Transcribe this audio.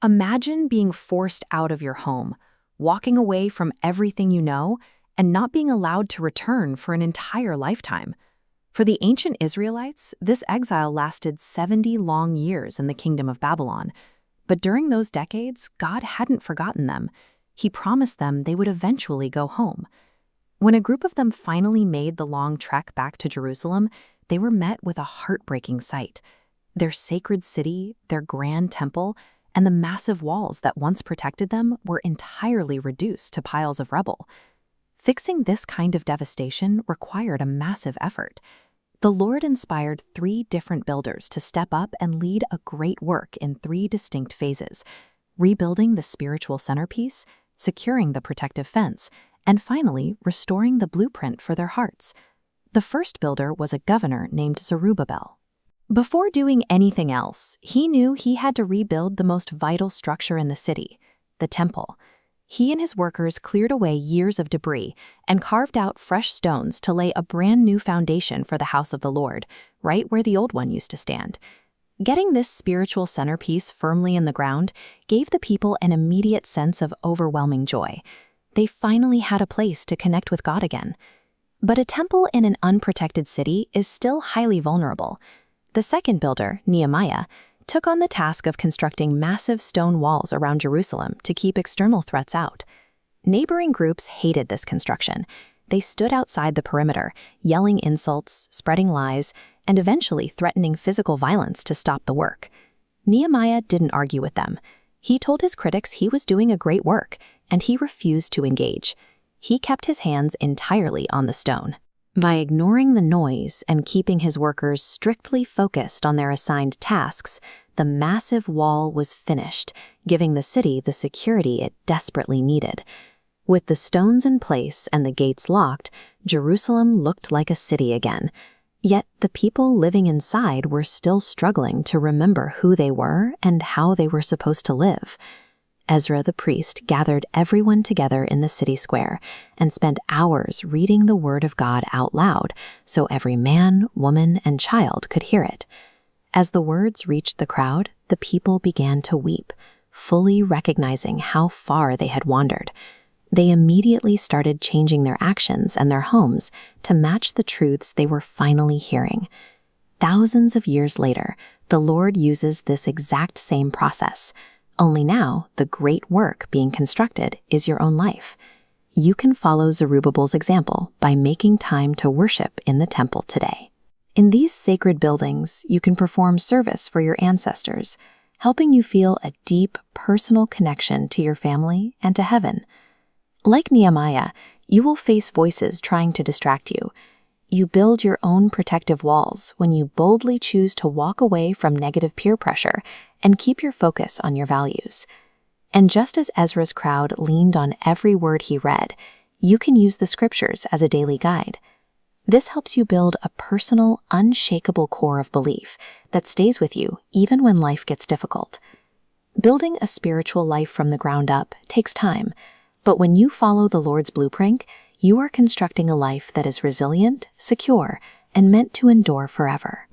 Imagine being forced out of your home, walking away from everything you know, and not being allowed to return for an entire lifetime. For the ancient Israelites, this exile lasted 70 long years in the kingdom of Babylon. But during those decades, God hadn't forgotten them. He promised them they would eventually go home. When a group of them finally made the long trek back to Jerusalem, they were met with a heartbreaking sight. Their sacred city, their grand temple, and the massive walls that once protected them were entirely reduced to piles of rubble. Fixing this kind of devastation required a massive effort. The Lord inspired 3 different builders to step up and lead a great work in 3 distinct phases: rebuilding the spiritual centerpiece, securing the protective fence, and finally restoring the blueprint for their hearts. The first builder was a governor named Zerubbabel. Before doing anything else, he knew he had to rebuild the most vital structure in the city, the temple. He and his workers cleared away years of debris and carved out fresh stones to lay a brand new foundation for the house of the Lord, right where the old one used to stand. Getting this spiritual centerpiece firmly in the ground gave the people an immediate sense of overwhelming joy. They finally had a place to connect with God again. But a temple in an unprotected city is still highly vulnerable. The second builder, Nehemiah, took on the task of constructing massive stone walls around Jerusalem to keep external threats out. Neighboring groups hated this construction. They stood outside the perimeter, yelling insults, spreading lies, and eventually threatening physical violence to stop the work. Nehemiah didn't argue with them. He told his critics he was doing a great work, and he refused to engage. He kept his hands entirely on the stone. By ignoring the noise and keeping his workers strictly focused on their assigned tasks, the massive wall was finished, giving the city the security it desperately needed. With the stones in place and the gates locked, Jerusalem looked like a city again. Yet the people living inside were still struggling to remember who they were and how they were supposed to live. Ezra the priest gathered everyone together in the city square and spent hours reading the word of God out loud so every man, woman, and child could hear it. As the words reached the crowd, the people began to weep, fully recognizing how far they had wandered. They immediately started changing their actions and their homes to match the truths they were finally hearing. Thousands of years later, the Lord uses this exact same process. Only now, the great work being constructed is your own life. You can follow Zerubbabel's example by making time to worship in the temple today. In these sacred buildings, you can perform service for your ancestors, helping you feel a deep, personal connection to your family and to heaven. Like Nehemiah, you will face voices trying to distract you. You build your own protective walls when you boldly choose to walk away from negative peer pressure and keep your focus on your values. And just as Ezra's crowd leaned on every word he read, you can use the scriptures as a daily guide. This helps you build a personal, unshakable core of belief that stays with you even when life gets difficult. Building a spiritual life from the ground up takes time, but when you follow the Lord's blueprint, you are constructing a life that is resilient, secure, and meant to endure forever.